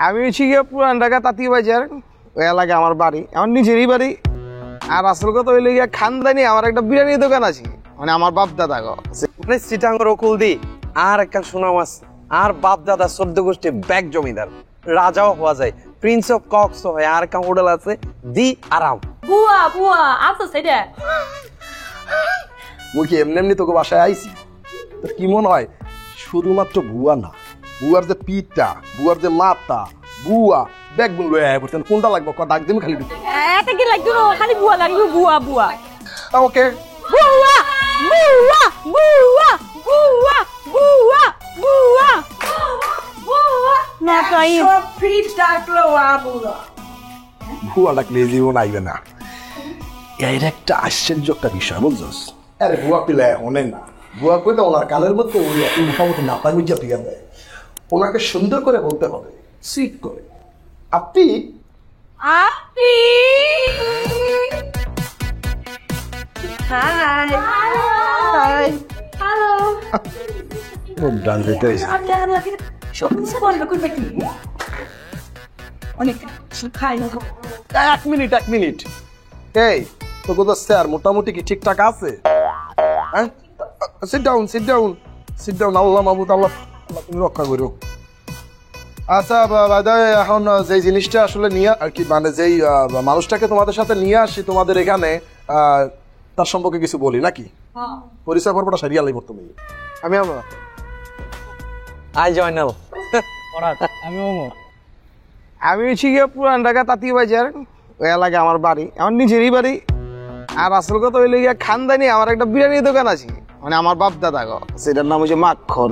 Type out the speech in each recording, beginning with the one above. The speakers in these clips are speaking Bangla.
আমি হচ্ছি গিয়ে পুরান ঢাকা তাঁতিবাজার, ওই এলাকায় আমার বাড়ি, আমার নিজেরই বাড়ি। আর আসল কথা হইলে গিয়া খানদানি আমার একটা বিরিয়ানির দোকান আছে, মানে আমার বাপ দাদা গো চিটাঙ্গর অকুল দি আর একটা সুনাম আছে। আর বাপ দাদা 14 গোষ্ঠী ব্যাগ জমিদার, রাজাও হওয়া যায়, প্রিন্স অফ কক্স হয়। আর একটা হোটেল আছে দি আরাম। বুয়া বুয়া আছো সেটা মুই কি এমনি এমনি তোকে বাসায় আইছি? তোর কি মনে হয় শুধুমাত্র বুয়া না, বুয়ার যে পিঠটা, বুয়ার যে মাথা, বুয়া ব্যাগ গুলো বলছেন কোনটা লাগবে ডাক দিবি খালি এটা কি লাগতো না, খালি বুয়া লাগবে বুয়া বুয়া। ওকে বুয়া বুয়া বুয়া বুয়া বুয়া বুয়া বুয়া না তাই সব ফিট ডাকলো আবুলা। বুয়া ডাকলে জীবন আইবে না, এর একটা আশ্চর্য একটা বিষয় বুঝছস। আরে বুয়া পিলে অনেক না, বুয়া কইতে ওনার কালের মধ্যে ওই মোটামুটি নাপা গুজা পিয়া দেয়। ওনাকে সুন্দর করে বলতে হবে, সুইট করে, আপনি আপনি হাই হাই হ্যালো ডান যেতে হয়েছে। এক মিনিট এই তো কোথা স্যার মোটামুটি কি ঠিকঠাক আছে? হ্যাঁ সিট ডাউন আল্লাহ মাহবুদ, আল্লাহ তুমি রক্ষা করো। আচ্ছা এখন যেই জিনিসটা আসলে নিয়ে আর কি, মানে যেই মানুষটাকে তোমাদের সাথে নিয়ে আসি তোমাদের এখানে, তার সম্পর্কে কিছু বলি নাকি? পরিচয় পর্বটা সারিয়া লাগবে তুমি। আমি আমার আই জয়নাল, আমি ওমর। আমি হচ্ছি গিয়ে পুরান ঢাকা তাঁতিবাজার, ওই এলাকায় আমার বাড়ি, আমার নিজেরই বাড়ি। আর আসল কথা হইলে গিয়া খানদানি আমার একটা বিরিয়ানির দোকান আছে, মানে আমার বাপ দাদা গো, সেটার নাম হচ্ছে মাখন।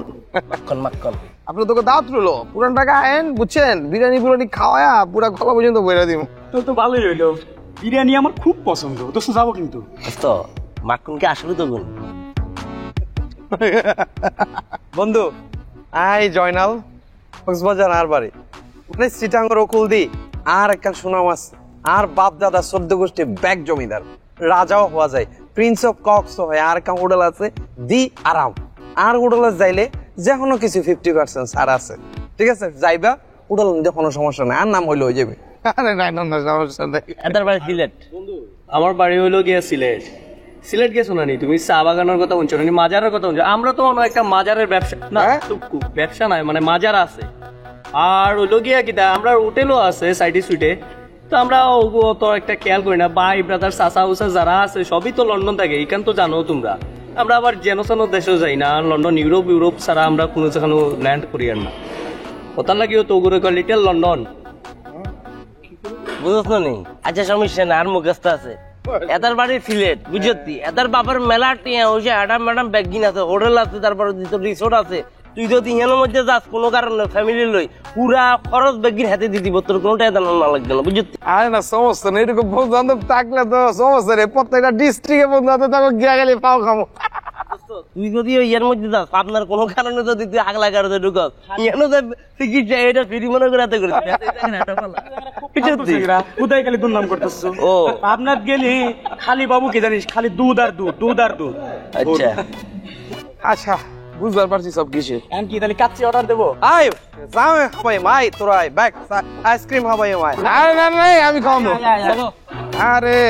আপনার তোকে দাওয়াত রইলো, পুরান ঢাকা আইন বুঝছেন, বিরিয়ানি খাওয়ায়া পুরা গলা পর্যন্ত বইরা দিব। তো তো ভালোই রইলো, বিরিয়ানি আমার খুব পছন্দ, তো যাবো কিন্তু। তো মাখনকে আসলে তো গুণ বন্ধু আই জয়নাল, কক্সবাজার আর বাড়ি, মানে চিটাঙ্গর অকুল দি আর একটা সুনাম আছে। আর বাপ দাদা 14 গোষ্ঠী ব্যাগ জমিদার, রাজাও হওয়া যায়, প্রিন্স অফ কক্স হয়। আর একটা হোটেল আছে দি আরাম। আর হোটেলে যাইলে যে কোনো কিছু 50% ছাড় আছে, ঠিক আছে? যাইবা হোটেল নিতে কোনো সমস্যা নাই, আর নাম হইলে হয়ে যাবে। আরে না সমস্যা নেই। এটার বাড়ি সিলেট। আমার বাড়ি হইলো গিয়া সিলেট। সিলেট গেছো না নি তুমি? চা বাগানের কথা বলছো না, মাজারের কথা বলছো? আমরা তো অন্য একটা মাজারের ব্যবসা না, ব্যবসা নাই মানে মাজার আছে। আর হইলো গিয়া কি আমরা হোটেলও আছে সাইডে সুইটে, তো আমরা তো একটা খেয়াল করি না। ভাই ব্রাদার চাচা উচা যারা আছে সবই তো লন্ডন থাকে, এখান তো জানো তোমরা। আমরা আবার যেন দেশেও যাই না, লন্ডন ইউরোপ ছাড়া আমরা কোনো যেখানে ল্যান্ড করি আর না। কথা লাগিও তো ওগুলো লিটল লন্ডন, বুঝছ না নি? আচ্ছা সমস্যা না, আর মুখস্থ আছে। এটার বাড়ি সিলেট বুঝতি, এটার বাবার মেলা টিয়া হয়েছে, অ্যাডাম ম্যাডাম ব্যাগিন আছে, হোটেল আছে, তারপরে রিসোর্ট আছে। তুই যদি ইহানের মধ্যে যাস কোনো কারণে ফ্যামিলি লই, পুরা খরচ ব্যাগির হাতে দিয়ে দিব, তোর কোনোটাই দাম না লাগবে না বুঝতি। আরে না সমস্যা নেই, এরকম বন্ধু বান্ধব থাকলে তো সমস্যা নেই, প্রত্যেকটা ডিস্ট্রিক্টে বন্ধু বান্ধব থাকো, গিয়া গেলে পাও খামো। তুই যদি ইয়ের মধ্যে যাস, আপনার কোনো কারণে যদি তুই আগলা কারণে ঢুকাস, ইয়ানো চিকিৎসা এটা ফ্রি মনে করে হাতে করে কোথায় খালি দুর্নাম করতেছো? ও আপনার গেলি খালি বাবু কি জানিস, খালি দুধ আর দুধ। আচ্ছা আচ্ছা বুঝবার পারছি সব কিছু। এখন কি তাহলে কাচ্চি অর্ডার দেবো? আয় যাও খাবাই মাই, তোরা ব্যাগ আইসক্রিম খাবাই মাই। আরে না আমি খাওয়াবো। আরে